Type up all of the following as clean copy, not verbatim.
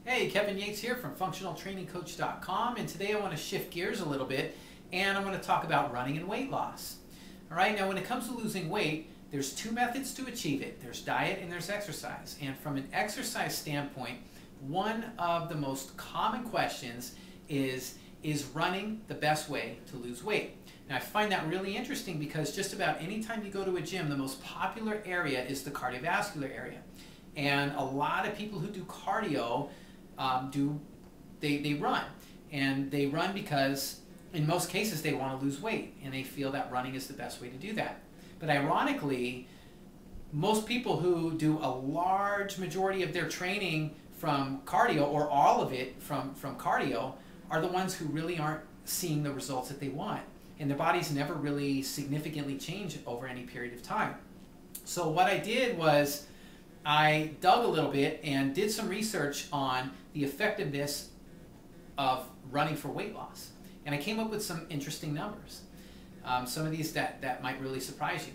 Hey, Kevin Yates here from functionaltrainingcoach.com, and today I want to shift gears a little bit and I want to talk about running and weight loss. All right, now when it comes to losing weight, there's two methods to achieve it. There's diet and there's exercise. And from an exercise standpoint, one of the most common questions is running the best way to lose weight? Now I find that really interesting because just about any time you go to a gym, the most popular area is the cardiovascular area. And a lot of people who do cardio they run, and they run because in most cases they want to lose weight and they feel that running is the best way to do that. But ironically, most people who do a large majority of their training from cardio, or all of it from cardio, are the ones who really aren't seeing the results that they want, and their bodies never really significantly change over any period of time. So what I did was I dug a little bit and did some research on the effectiveness of running for weight loss. And I came up with some interesting numbers. Some of these that might really surprise you.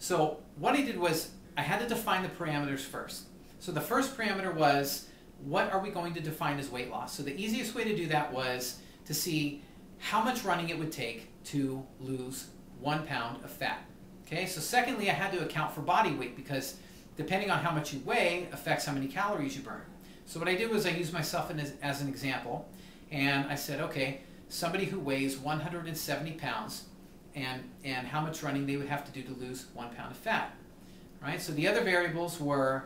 So what I did was I had to define the parameters first. So the first parameter was, what are we going to define as weight loss? So the easiest way to do that was to see how much running it would take to lose 1 pound of fat. Okay, so secondly, I had to account for body weight, because depending on how much you weigh affects how many calories you burn. So what I did was I used myself as an example, and I said, okay, somebody who weighs 170 pounds, and how much running they would have to do to lose 1 pound of fat. Right? So the other variables were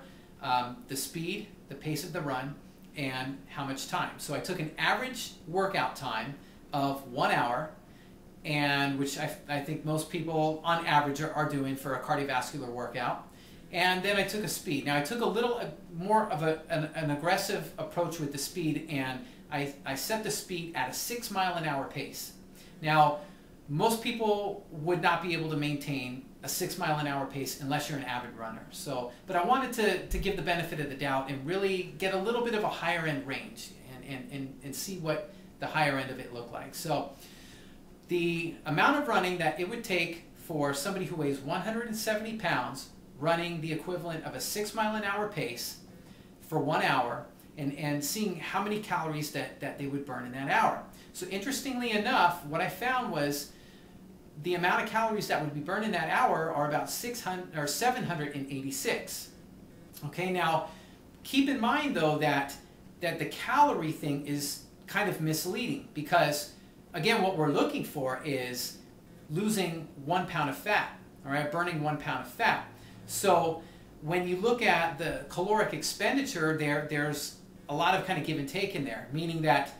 the speed, the pace of the run, and how much time. So I took an average workout time of 1 hour, and which I think most people on average are doing for a cardiovascular workout. And then I took a speed. Now I took a little more of an aggressive approach with the speed, and I set the speed at a 6 mile-an-hour pace. Now most people would not be able to maintain a 6 mile-an-hour pace unless you're an avid runner. So, but I wanted to give the benefit of the doubt and really get a little bit of a higher end range and see what the higher end of it looked like. So the amount of running that it would take for somebody who weighs 170 pounds running the equivalent of a 6 mile-an-hour pace for 1 hour, and seeing how many calories that they would burn in that hour. So interestingly enough, what I found was the amount of calories that would be burned in that hour are about 786. Okay, now keep in mind though that the calorie thing is kind of misleading, because again, what we're looking for is losing 1 pound of fat, all right, burning 1 pound of fat. So when you look at the caloric expenditure, there's a lot of kind of give and take in there, meaning that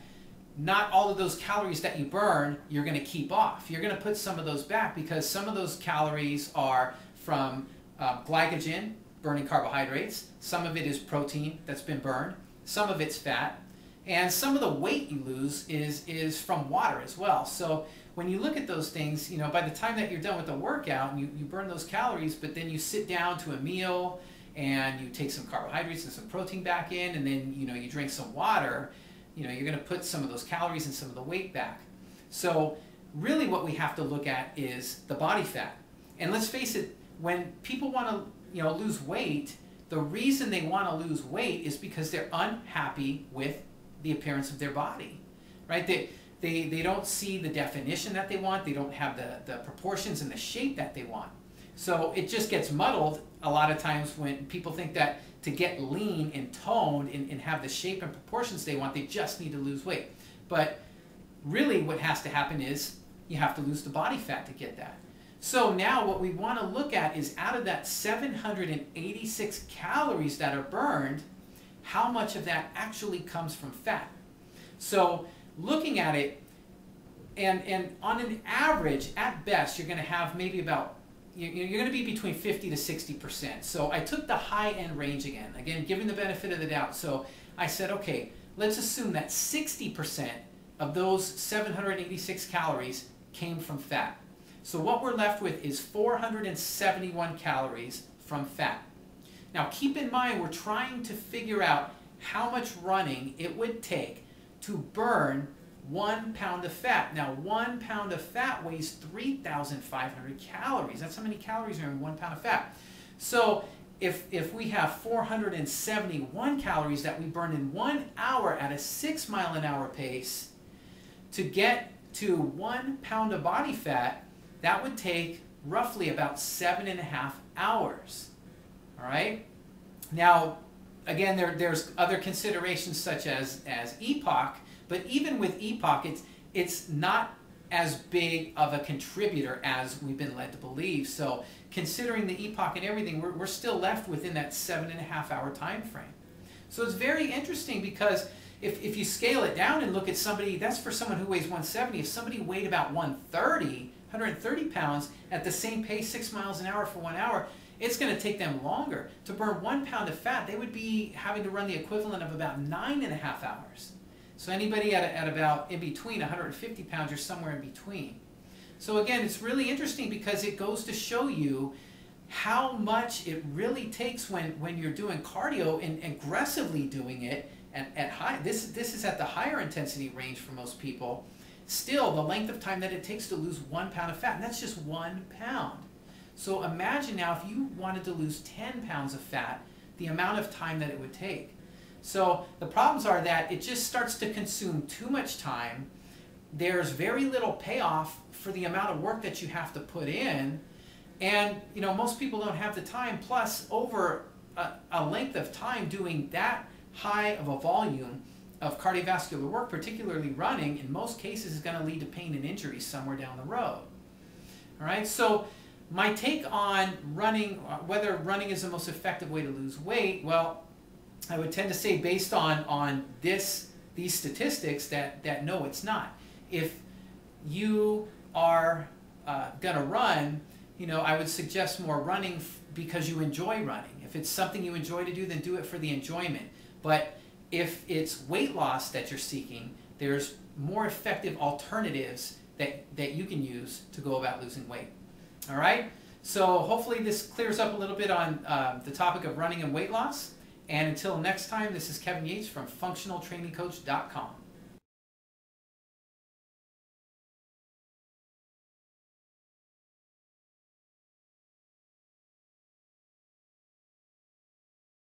not all of those calories that you burn you're going to keep off. You're going to put some of those back, because some of those calories are from glycogen, burning carbohydrates. Some of it is protein that's been burned. Some of it's fat. And some of the weight you lose is from water as well. So when you look at those things, you know, by the time that you're done with the workout, and you burn those calories, but then you sit down to a meal and you take some carbohydrates and some protein back in, and then you drink some water, you're going to put some of those calories and some of the weight back. So really what we have to look at is the body fat. And let's face it, when people want to lose weight, the reason they want to lose weight is because they're unhappy with the appearance of their body, right? They don't see the definition that they want. They don't have the proportions and the shape that they want. So it just gets muddled a lot of times when people think that to get lean and toned and have the shape and proportions they want, they just need to lose weight. But really what has to happen is you have to lose the body fat to get that. So now what we want to look at is, out of that 786 calories that are burned, how much of that actually comes from fat? So looking at it, and on an average, at best, you're going to have maybe about, you're going to be between 50 to 60%. So I took the high end range again, giving the benefit of the doubt. So I said, okay, let's assume that 60% of those 786 calories came from fat. So what we're left with is 471 calories from fat. Now keep in mind, we're trying to figure out how much running it would take to burn 1 pound of fat. Now 1 pound of fat weighs 3,500 calories. That's how many calories are in 1 pound of fat. So if we have 471 calories that we burn in 1 hour at a 6 mile an hour pace, to get to 1 pound of body fat, that would take roughly about 7.5 hours. All right? Now, again, there's other considerations such as EPOC, but even with EPOC, it's not as big of a contributor as we've been led to believe. So considering the EPOC and everything, we're still left within that 7.5 hour time frame. So it's very interesting because if you scale it down and look at somebody, that's for someone who weighs 170. If somebody weighed about 130 pounds at the same pace, 6 miles an hour for 1 hour, it's going to take them longer. To burn 1 pound of fat, they would be having to run the equivalent of about 9.5 hours. So anybody at about in between 150 pounds or somewhere in between. So again, it's really interesting because it goes to show you how much it really takes when you're doing cardio and aggressively doing it at high. This is at the higher intensity range for most people. Still, the length of time that it takes to lose 1 pound of fat, and that's just 1 pound. So imagine now if you wanted to lose 10 pounds of fat, the amount of time that it would take. So the problems are that it just starts to consume too much time. There's very little payoff for the amount of work that you have to put in. And most people don't have the time. Plus, over a length of time doing that high of a volume of cardiovascular work, particularly running, in most cases is going to lead to pain and injury somewhere down the road. All right, so my take on running, whether running is the most effective way to lose weight, well, I would tend to say based on these statistics that no, it's not. If you are going to run, I would suggest more running because you enjoy running. If it's something you enjoy to do, then do it for the enjoyment. But if it's weight loss that you're seeking, there's more effective alternatives that you can use to go about losing weight. All right? So hopefully this clears up a little bit on the topic of running and weight loss. And until next time, this is Kevin Yates from functionaltrainingcoach.com.